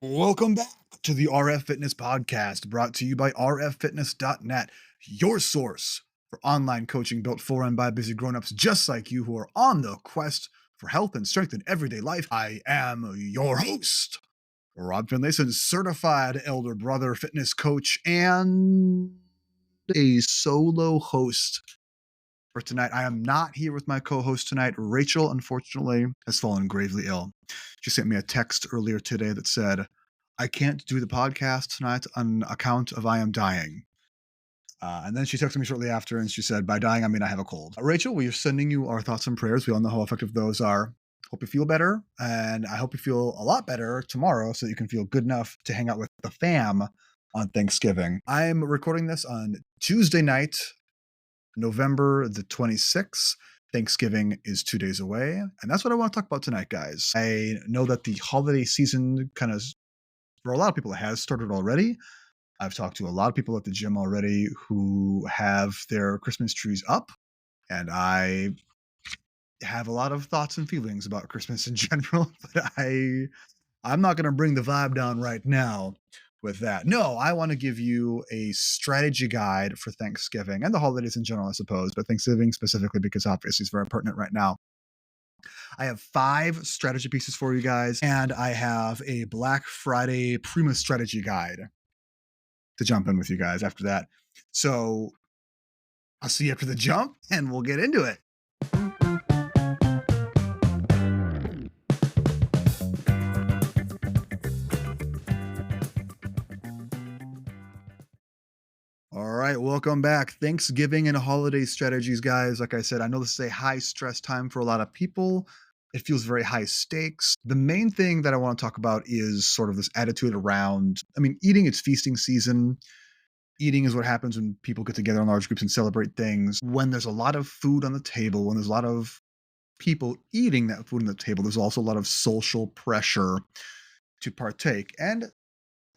Welcome back to the RF Fitness Podcast, brought to you by rffitness.net, your source for online coaching built for and by busy grown-ups just like you who are on the quest for health and strength in everyday life. I am your host, Rob Finlayson, certified elder brother, fitness coach, and a solo host for tonight. I am not here with my co-host tonight. Rachel, unfortunately, has fallen gravely ill. She sent me a text earlier today that said, I can't do the podcast tonight on account of I am dying. And then she texted me shortly after and she said, by dying, I mean I have a cold. Rachel, we are sending you our thoughts and prayers. We all know how effective those are. Hope you feel better. And I hope you feel a lot better tomorrow so that you can feel good enough to hang out with the fam on Thanksgiving. I'm recording this on Tuesday night, November the 26th. Thanksgiving is 2 days away. And that's what I want to talk about tonight, guys. I know that the holiday season kind of, for a lot of people, it has started already. I've talked to a lot of people at the gym already who have their Christmas trees up. And I have a lot of thoughts and feelings about Christmas in general, but I'm not going to bring the vibe down right now with that. No, I want to give you a strategy guide for Thanksgiving and the holidays in general, I suppose, but Thanksgiving specifically because obviously it's very pertinent right now. I have 5 strategy pieces for you guys, and I have a Black Friday Prima strategy guide to jump in with you guys after that. So I'll see you after the jump, and we'll get into it. All right, welcome back. Thanksgiving and holiday strategies, guys. Like I said, I know this is a high stress time for a lot of people. It feels very high stakes. The main thing that I want to talk about is sort of this attitude around, eating, it's feasting season. Eating is what happens when people get together in large groups and celebrate things. When there's a lot of food on the table, when there's a lot of people eating that food on the table, there's also a lot of social pressure to partake and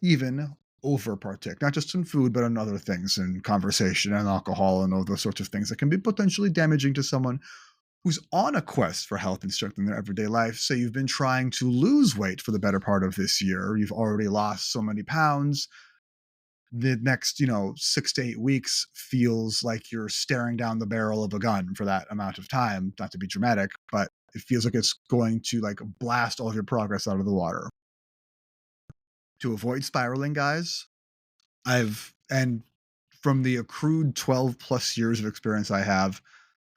even over partake, not just in food, but in other things, in conversation and alcohol and all those sorts of things that can be potentially damaging to someone who's on a quest for health and strength in their everyday life. Say you've been trying to lose weight for the better part of this year. You've already lost so many pounds. The next, 6 to 8 weeks feels like you're staring down the barrel of a gun for that amount of time. Not to be dramatic, but it feels like it's going to blast all of your progress out of the water. To avoid spiraling, guys, and from the accrued 12 plus years of experience I have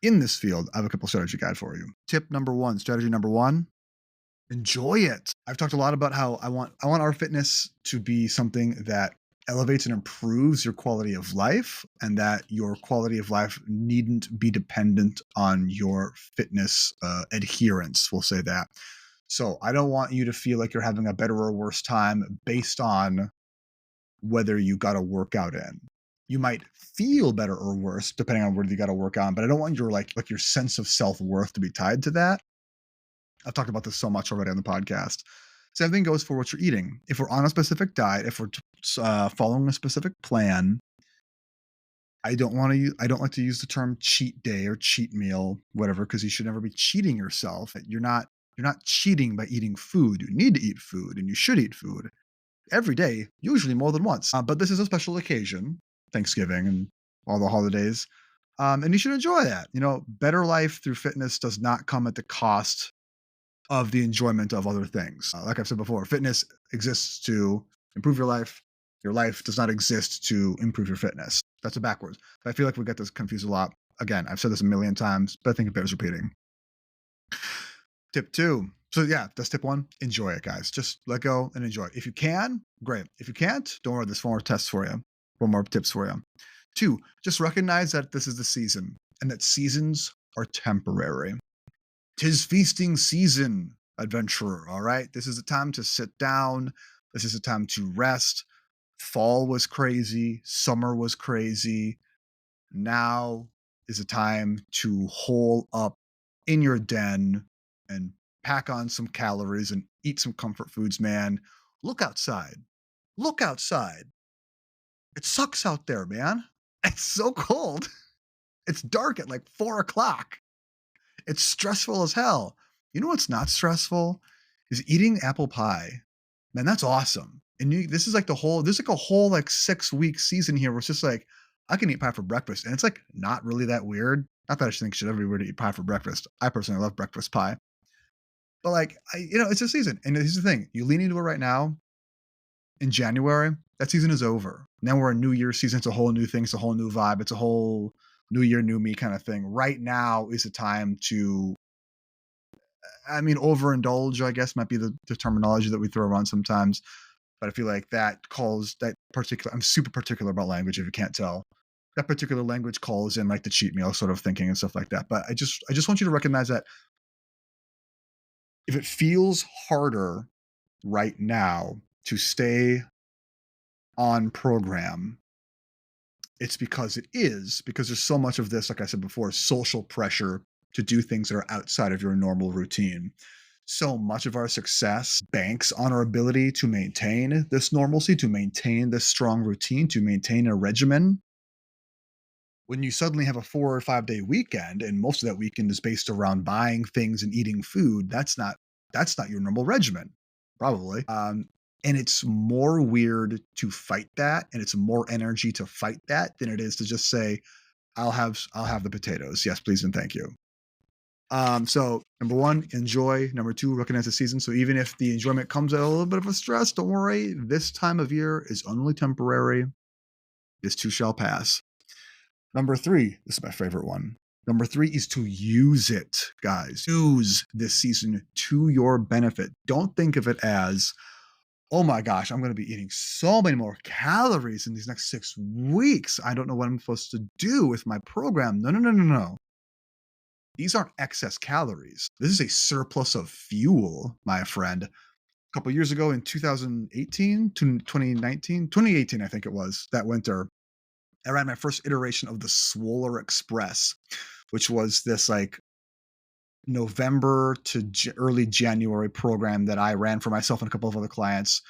in this field, I have a couple strategy guide for you. Tip number 1, strategy number 1, enjoy it. I've talked a lot about how I want our fitness to be something that elevates and improves your quality of life, and that your quality of life needn't be dependent on your fitness adherence. We'll say that. So I don't want you to feel like you're having a better or worse time based on whether you got a workout in. You might feel better or worse depending on whether you got to work on, but I don't want your your sense of self-worth to be tied to that. I've talked about this so much already on the podcast. Same thing goes for what you're eating. If we're on a specific diet, if we're following a specific plan, I don't like to use the term cheat day or cheat meal, whatever, because you should never be cheating yourself. You're not cheating by eating food. You need to eat food, and you should eat food every day, usually more than once. But this is a special occasion, Thanksgiving and all the holidays, and you should enjoy that. Better life through fitness does not come at the cost of the enjoyment of other things. Like I've said before, fitness exists to improve your life. Your life does not exist to improve your fitness. That's a backwards. But I feel like we get this confused a lot. Again, I've said this a million times, but I think it bears repeating. Tip 2. So yeah, that's tip 1. Enjoy it, guys. Just let go and enjoy it. If you can, great. If you can't, don't worry. There's 4 more tests for you. 4 more tips for you. 2, just recognize that this is the season and that seasons are temporary. 'Tis feasting season, adventurer, all right? This is a time to sit down. This is a time to rest. Fall was crazy. Summer was crazy. Now is a time to hole up in your den and pack on some calories and eat some comfort foods, man. Look outside. Look outside. It sucks out there, man. It's so cold. It's dark at 4 o'clock. It's stressful as hell. You know what's not stressful? Is eating apple pie Man, that's awesome. And this is like there's like a whole like 6-week season here where it's just like, I can eat pie for breakfast. And it's like not really that weird. Not that I should think it should ever be weird to eat pie for breakfast. I personally love breakfast pie. But like, it's a season. And here's the thing, you lean into it right now in January, that season is over. Now we're a new year season. It's a whole new thing. It's a whole new vibe. It's a whole new year, new me kind of thing. Right now is the time to, I mean, overindulge, I guess might be the terminology that we throw around sometimes. But I feel like that calls that particular, I'm super particular about language if you can't tell. That particular language calls in like the cheat meal sort of thinking and stuff like that. But I just want you to recognize that if it feels harder right now to stay on program, it's because there's so much of this, like I said before, social pressure to do things that are outside of your normal routine. So much of our success banks on our ability to maintain this normalcy, to maintain this strong routine, to maintain a regimen. When you suddenly have a 4 or 5 day weekend, and most of that weekend is based around buying things and eating food, that's not your normal regimen, probably. And it's more weird to fight that, and it's more energy to fight that than it is to just say, I'll have the potatoes. Yes, please and thank you. So number one, enjoy. Number two, recognize the season. So even if the enjoyment comes at a little bit of a stress, don't worry. This time of year is only temporary. This too shall pass. Number three, this is my favorite one. Number three is to use it, guys. Use this season to your benefit. Don't think of it as, oh my gosh, I'm going to be eating so many more calories in these next 6 weeks. I don't know what I'm supposed to do with my program. No, no, no, no, no. These aren't excess calories. This is a surplus of fuel, my friend. A couple years ago in 2018 to 2019, 2018, I think it was, that winter, I ran my first iteration of the Swoller Express, which was this like November to early January program that I ran for myself and a couple of other clients,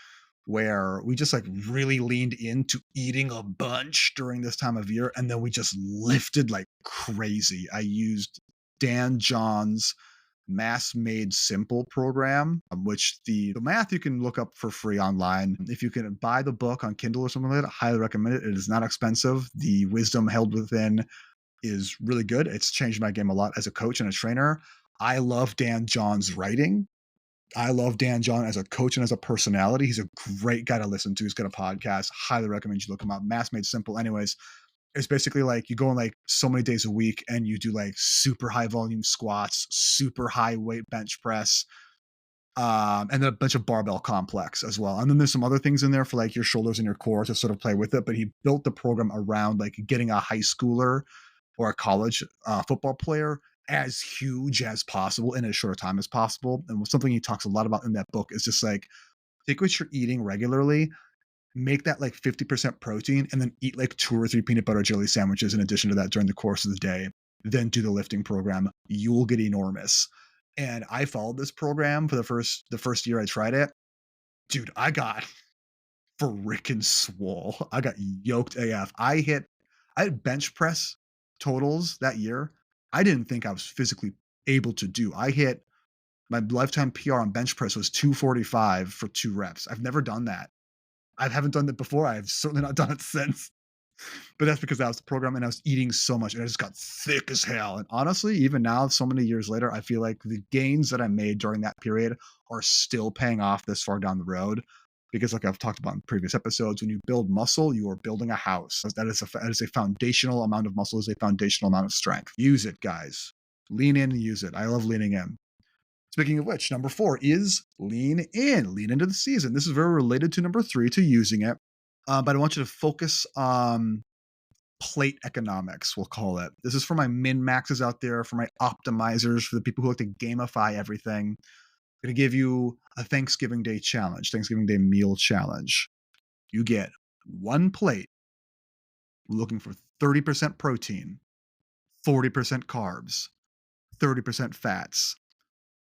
where we just like really leaned into eating a bunch during this time of year. And then we just lifted like crazy. I used Dan John's Mass Made Simple program, which the math you can look up for free online. If you can buy the book on Kindle or something like that, I highly recommend it. It is not expensive. The wisdom held within is really good. It's changed my game a lot as a coach and a trainer. I love Dan John's writing. I love Dan John as a coach and as a personality. He's a great guy to listen to. He's got a podcast. Highly recommend you look him up. Mass Made Simple. Anyways, it's basically like you go in like so many days a week and you do like super high volume squats, super high weight bench press, and then a bunch of barbell complex as well. And then there's some other things in there for like your shoulders and your core to sort of play with it. But he built the program around like getting a high schooler or a college football player as huge as possible in as short a time as possible. And something he talks a lot about in that book is just like take what you're eating regularly, make that like 50% protein, and then eat like 2 or 3 peanut butter jelly sandwiches in addition to that during the course of the day. Then do the lifting program. You'll get enormous. And I followed this program for the first year I tried it. Dude, I got freaking swole. I got yoked AF. I had bench press totals that year I didn't think I was physically able to do. I hit my lifetime PR on bench press was 245 for 2 reps. I've never done that. I haven't done that before. I've certainly not done it since. But that's because I was the program and I was eating so much and I just got thick as hell. And honestly, even now, so many years later, I feel like the gains that I made during that period are still paying off this far down the road. Because, like I've talked about in previous episodes, when you build muscle, you are building a house. That is a foundational amount of muscle, is a foundational amount of strength. Use it, guys. Lean in and use it. I love leaning in. Speaking of which, number 4 is lean in. Lean into the season. This is very related to number 3, to using it. But I want you to focus on plate economics, we'll call it. This is for my min maxes out there, for my optimizers, for the people who like to gamify everything. I'm going to give you a Thanksgiving Day challenge, Thanksgiving Day meal challenge. You get one plate looking for 30% protein, 40% carbs, 30% fats.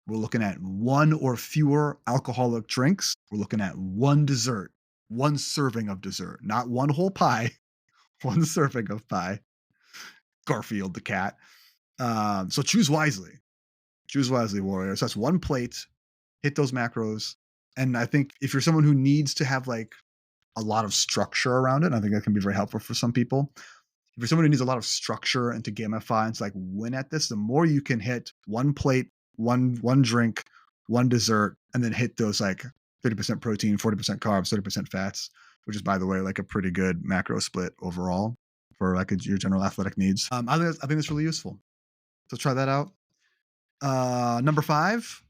We're looking at 1 or fewer alcoholic drinks. We're looking at 1 dessert, 1 serving of dessert, not 1 whole pie, 1 serving of pie. Garfield the cat. So choose wisely. Choose wisely, warriors. That's 1 plate. Hit those macros. And I think if you're someone who needs to have like a lot of structure around it, I think that can be very helpful for some people. If you're someone who needs a lot of structure and to gamify and to like win at this, the more you can hit one plate, one drink, one dessert, and then hit those like 30% protein, 40% carbs, 30% fats, which is by the way like a pretty good macro split overall for like your general athletic needs. I think that's really useful. So try that out. Number 5,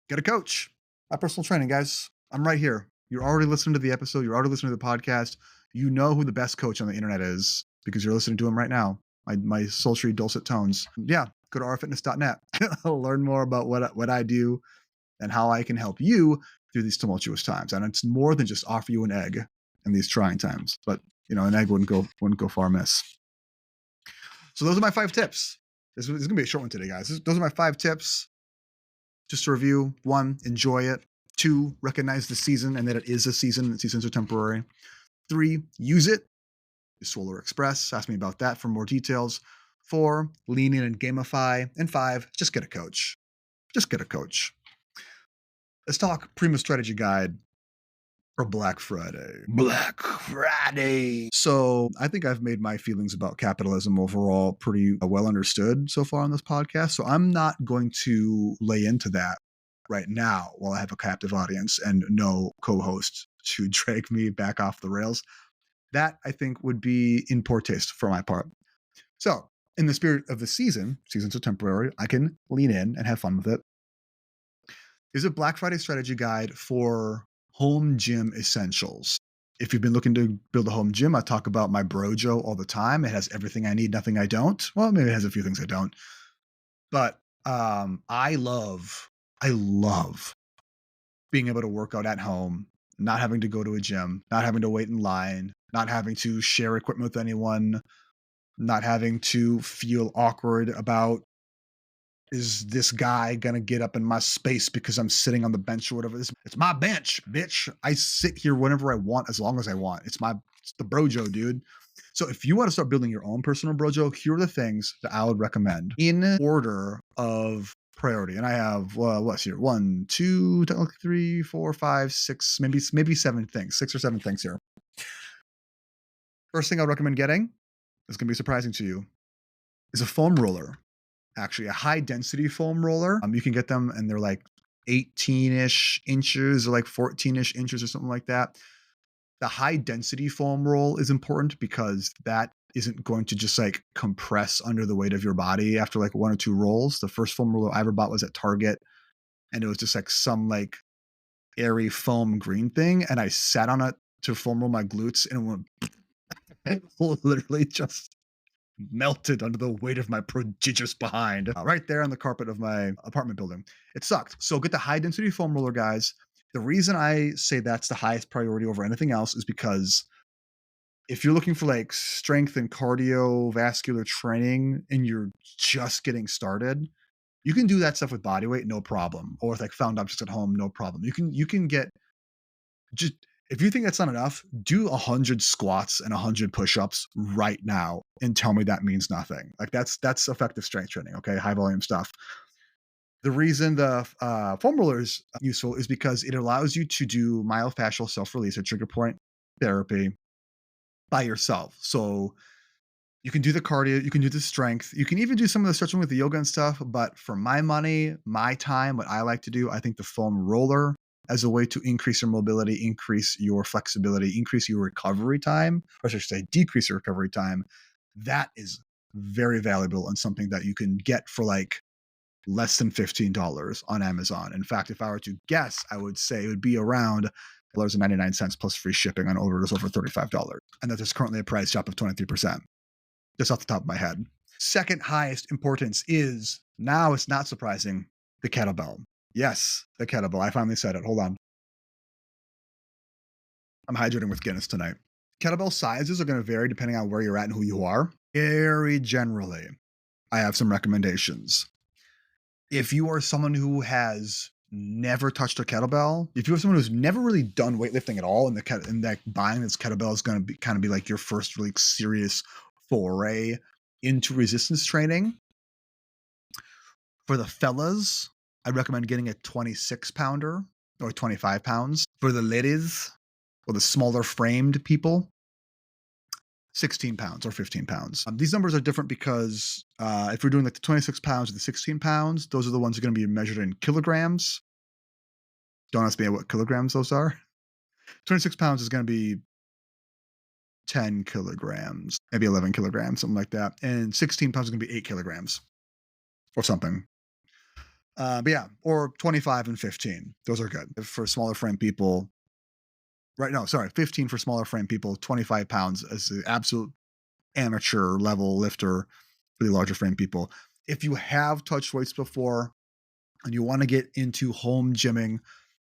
get a coach. My personal training, guys. I'm right here. You're already listening to the episode. You're already listening to the podcast. You know who the best coach on the internet is because you're listening to him right now. My sultry, dulcet tones. Yeah, go to rfitness.net. Learn more about what I do and how I can help you through these tumultuous times. And it's more than just offer you an egg in these trying times. But an egg wouldn't go far amiss. So those are my 5 tips. This is gonna be a short one today, guys. Those are my 5 tips. Just to review: 1, enjoy it. 2, recognize the season and that it is a season, and seasons are temporary. 3, use it. Is Solar Express. Ask me about that for more details. 4, lean in and gamify. And 5, just get a coach. Just get a coach. Let's talk Prima Strategy Guide for Black Friday. Black Friday. So I think I've made my feelings about capitalism overall pretty well understood so far on this podcast. So I'm not going to lay into that right now while I have a captive audience and no co-host to drag me back off the rails. That I think would be in poor taste for my part. So in the spirit of the seasons are temporary, I can lean in and have fun with it. Here's a Black Friday strategy guide for home gym essentials. If you've been looking to build a home gym, I talk about my Brojo all the time. It has everything I need, nothing I don't. Well, maybe it has a few things I don't. But I love being able to work out at home, not having to go to a gym, not having to wait in line, not having to share equipment with anyone, not having to feel awkward about, is this guy gonna get up in my space because I'm sitting on the bench or whatever? It's my bench, bitch. I sit here whenever I want, as long as I want. It's the Brojo, dude. So if you want to start building your own personal Brojo, here are the things that I would recommend in order of priority. And I have what's here? 1, 2, 3, 4, 5, 6, maybe 7 things, 6 or 7 things here. First thing I'd recommend getting, is gonna be surprising to you, is a foam roller. Actually, a high density foam roller. You can get them and they're like 18-ish inches or like 14-ish inches or something like that. The high density foam roll is important because that isn't going to just like compress under the weight of your body after like 1 or 2 rolls. The first foam roller I ever bought was at Target, and it was just like some like airy foam green thing. And I sat on it to foam roll my glutes and it went literally just melted under the weight of my prodigious behind right there on the carpet of my apartment building. It sucked. So get the high density foam roller, guys. The reason I say that's the highest priority over anything else is because if you're looking for like strength and cardiovascular training and you're just getting started, you can do that stuff with body weight, no problem. Or with like found objects at home, no problem. You can get just, if you think that's not enough, do 100 squats and 100 push-ups right now and tell me that means nothing. Like that's effective strength training, okay? High volume stuff. The reason the foam roller is useful is because it allows you to do myofascial self-release or trigger point therapy by yourself. So you can do the cardio, you can do the strength, you can even do some of the stretching with the yoga and stuff. But for my money, my time, what I like to do, I think the foam roller as a way to increase your mobility, increase your flexibility, increase your recovery time, or I should say decrease your recovery time, that is very valuable and something that you can get for like less than $15 on Amazon. In fact, if I were to guess, I would say it would be around $99 plus free shipping on orders over $35. And that there's currently a price drop of 23%. Just off the top of my head. Second highest importance is, now it's not surprising, the kettlebell. Yes, the kettlebell. I finally said it. Hold on. I'm hydrating with Guinness tonight. Kettlebell sizes are going to vary depending on where you're at and who you are. Very generally, I have some recommendations. If you are someone who has never touched a kettlebell, if you're someone who's never really done weightlifting at all, and that buying this kettlebell is going to be kind of be like your first really serious foray into resistance training. For the fellas, I recommend getting a 26 pounder. or 25 pounds. For the ladies or the smaller framed people, 16 pounds or 15 pounds. These numbers are different because if we're doing like the 26 pounds or the 16 pounds, those are the ones that are going to be measured in kilograms. Don't ask me what kilograms those are. 26 pounds is going to be 10 kilograms, maybe 11 kilograms, something like that. And 16 pounds is going to be 8 kilograms or something. But yeah, or 25 and 15. Those are good. For smaller frame people, right? No, sorry, 15 for smaller frame people, 25 pounds as the absolute amateur level lifter for the larger frame people. If you have touched weights before and you want to get into home gymming,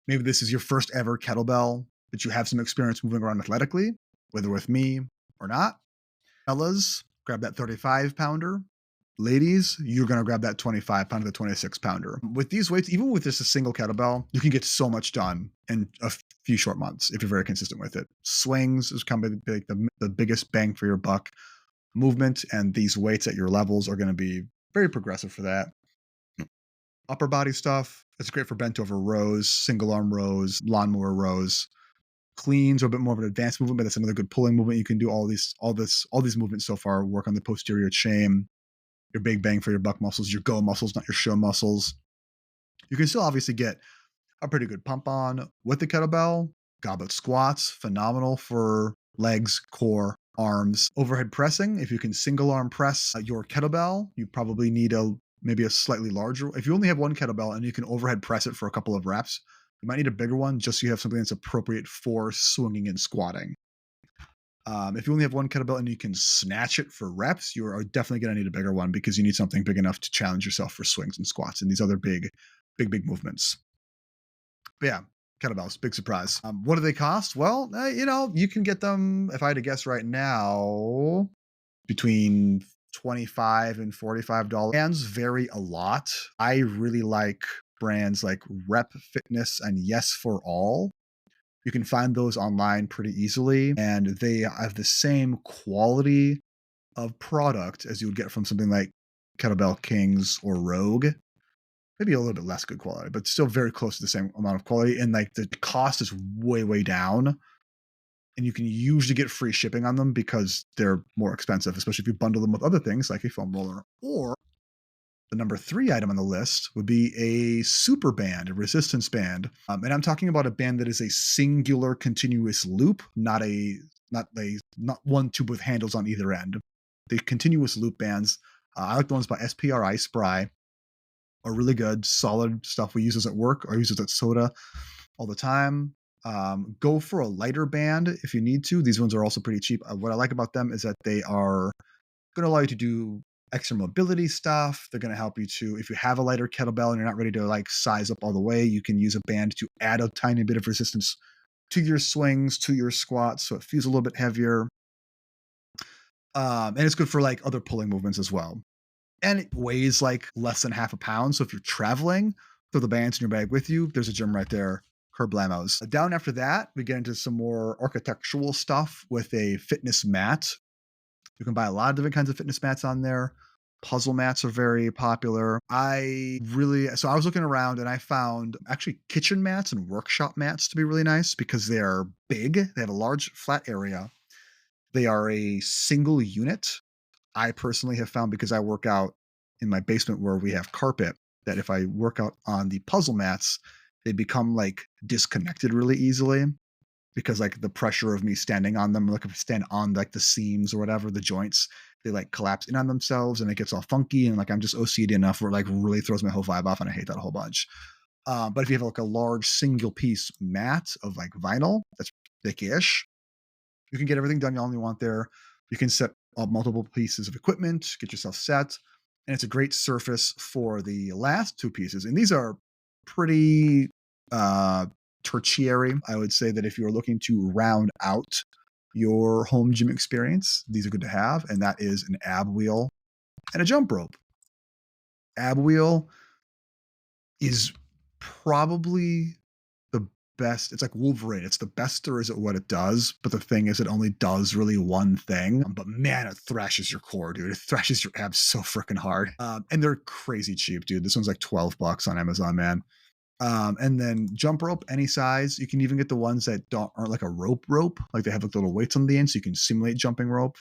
maybe this is your first ever kettlebell, but you have some experience moving around athletically, whether with me or not. Fellas, grab that 35 pounder. Ladies, you're going to grab that 25 pounder, the 26 pounder. With these weights, even with just a single kettlebell, you can get so much done in a few short months if you're very consistent with it. Swings is kind of the biggest bang for your buck. Movement and these weights at your levels are going to be very progressive for that. Upper body stuff, it's great for bent over rows, single arm rows, lawnmower rows. Cleans are a bit more of an advanced movement, but that's another good pulling movement. You can do all these movements so far. Work on the posterior chain, your big bang for your buck muscles, your go muscles, not your show muscles. You can still obviously get a pretty good pump on with the kettlebell. Goblet squats, phenomenal for legs, core, arms. Overhead pressing, if you can single arm press your kettlebell, you probably need maybe a slightly larger. If you only have one kettlebell and you can overhead press it for a couple of reps, you might need a bigger one just so you have something that's appropriate for swinging and squatting. If you only have one kettlebell and you can snatch it for reps, you are definitely going to need a bigger one because you need something big enough to challenge yourself for swings and squats and these other big movements. But yeah, kettlebells, big surprise. What do they cost? Well, you can get them, if I had to guess right now, between $25 and $45. Brands vary a lot. I really like brands like Rep Fitness and Yes for All. You can find those online pretty easily, and they have the same quality of product as you would get from something like Kettlebell Kings or Rogue. Maybe a little bit less good quality, but still very close to the same amount of quality. And like the cost is way, way down. And you can usually get free shipping on them because they're more expensive, especially if you bundle them with other things like a foam roller. Or the number 3 item on the list would be a super band, a resistance band. And I'm talking about a band that is a singular continuous loop, not one tube with handles on either end. The continuous loop bands, I like the ones by SPRI Spry, are really good, solid stuff. We use those at work or use those at Soda all the time. Go for a lighter band if you need to. These ones are also pretty cheap. What I like about them is that they are going to allow you to do extra mobility stuff. They're going to help you to, if you have a lighter kettlebell and you're not ready to like size up all the way, you can use a band to add a tiny bit of resistance to your swings, to your squats, so it feels a little bit heavier. And it's good for like other pulling movements as well. And it weighs like less than half a pound. So if you're traveling, throw the bands in your bag with you. There's a gym right there. Herblamos. Down after that, we get into some more architectural stuff with a fitness mat. You can buy a lot of different kinds of fitness mats on there. Puzzle mats are very popular. So I was looking around and I found actually kitchen mats and workshop mats to be really nice because they are big. They have a large flat area. They are a single unit. I personally have found, because I work out in my basement where we have carpet, that if I work out on the puzzle mats, they become like disconnected really easily because like the pressure of me standing on them, like if I stand on like the seams or whatever, the joints, they like collapse in on themselves and it gets all funky. And like I'm just OCD enough where it like really throws my whole vibe off and I hate that a whole bunch. But if you have like a large single piece mat of like vinyl that's thick-ish, you can get everything done you only want there. You can set up multiple pieces of equipment, get yourself set, and it's a great surface for the last 2 pieces. And these are pretty tertiary. I would say that if you're looking to round out your home gym experience, these are good to have, and that is an ab wheel and a jump rope. Ab wheel is probably the best. It's like Wolverine. It's the best there is at what it does. But the thing is, it only does really one thing. But man, it thrashes your core, dude. It thrashes your abs so freaking hard. And they're crazy cheap, dude. This one's like $12 on Amazon, man. And then jump rope, any size. You can even get the ones that aren't like a rope, like they have like little weights on the end, so you can simulate jumping rope.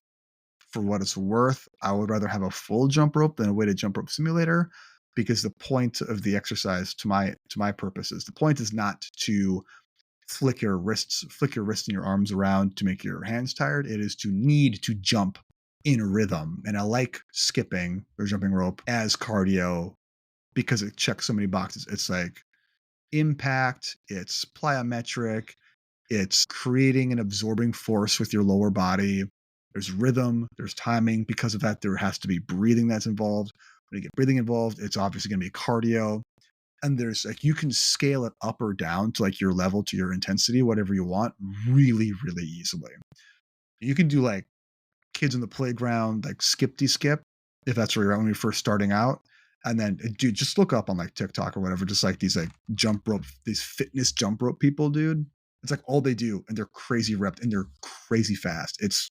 For what it's worth, I would rather have a full jump rope than a weighted jump rope simulator, because the point of the exercise, to my purposes, the point is not to flick your wrists and your arms around to make your hands tired. It is to need to jump in rhythm. And I like skipping or jumping rope as cardio because it checks so many boxes. It's like impact, it's plyometric, it's creating an absorbing force with your lower body. There's rhythm, there's timing. Because of that, there has to be breathing that's involved. When you get breathing involved, it's obviously going to be cardio. And there's like, you can scale it up or down to like your level, to your intensity, whatever you want, really, really easily. You can do like kids in the playground, like skip, if that's where you're at when you're first starting out. And then, dude, just look up on like TikTok or whatever, just like these like jump rope, these fitness jump rope people, dude. It's like all they do, and they're crazy repped and they're crazy fast. It's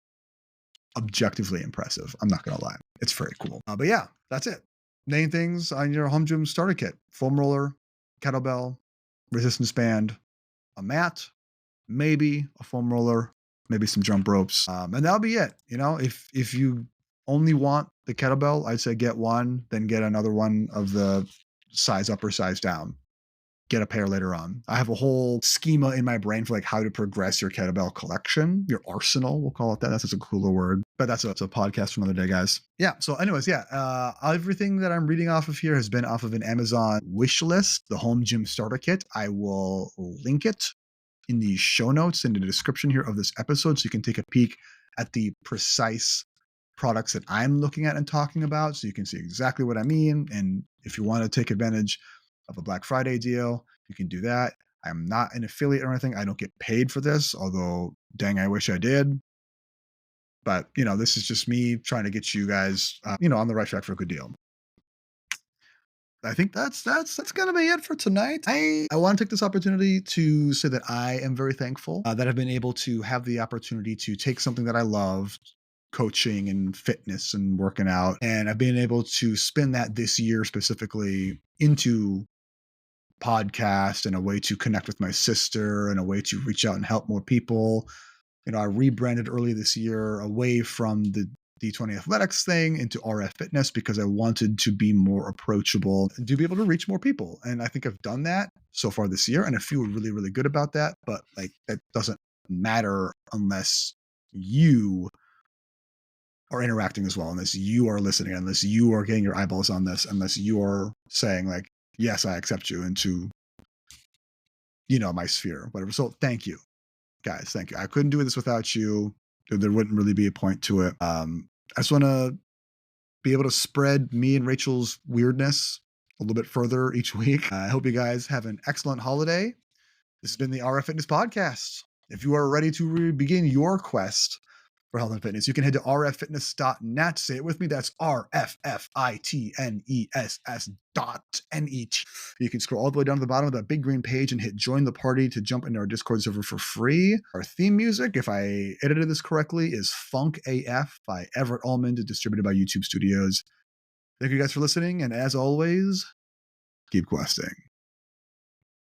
objectively impressive. I'm not gonna lie, it's very cool. But yeah, that's it. Main things on your home gym starter kit: foam roller, kettlebell, resistance band, a mat, maybe a foam roller, maybe some jump ropes, and that'll be it. You know, if you only want the kettlebell, I'd say get one, then get another one of the size up or size down. Get a pair later on. I have a whole schema in my brain for like how to progress your kettlebell collection, your arsenal, we'll call it that. That's just a cooler word, but that's a podcast for another day, guys. Yeah. So, anyways, yeah, everything that I'm reading off of here has been off of an Amazon wish list, the home gym starter kit. I will link it in the show notes, in the description here of this episode, so you can take a peek at the precise products that I'm looking at and talking about, so you can see exactly what I mean. And if you want to take advantage of a Black Friday deal, you can do that. I'm not an affiliate or anything. I don't get paid for this, although dang, I wish I did. But this is just me trying to get you guys, on the right track for a good deal. I think that's gonna be it for tonight. I want to take this opportunity to say that I am very thankful that I've been able to have the opportunity to take something that I love, coaching and fitness and working out, and I've been able to spin that this year specifically into podcast and a way to connect with my sister and a way to reach out and help more people. I rebranded early this year away from the D20 athletics thing into RF fitness because I wanted to be more approachable and to be able to reach more people. And I think I've done that so far this year, and I feel really, really good about that. But like, that doesn't matter unless you are interacting as well, unless you are listening, unless you are getting your eyeballs on this, unless you are saying like, yes, I accept you into, my sphere, whatever. So thank you, guys. Thank you. I couldn't do this without you. There wouldn't really be a point to it. I just want to be able to spread me and Rachel's weirdness a little bit further each week. I hope you guys have an excellent holiday. This has been the RF Fitness Podcast. If you are ready to begin your quest for health and fitness, you can head to rffitness.net. Say it with me. That's rffitness.net. You can scroll all the way down to the bottom of that big green page and hit join the party to jump into our Discord server for free. Our theme music, if I edited this correctly, is Funk AF by Everet Almond, distributed by YouTube Studios. Thank you guys for listening, and as always, keep questing.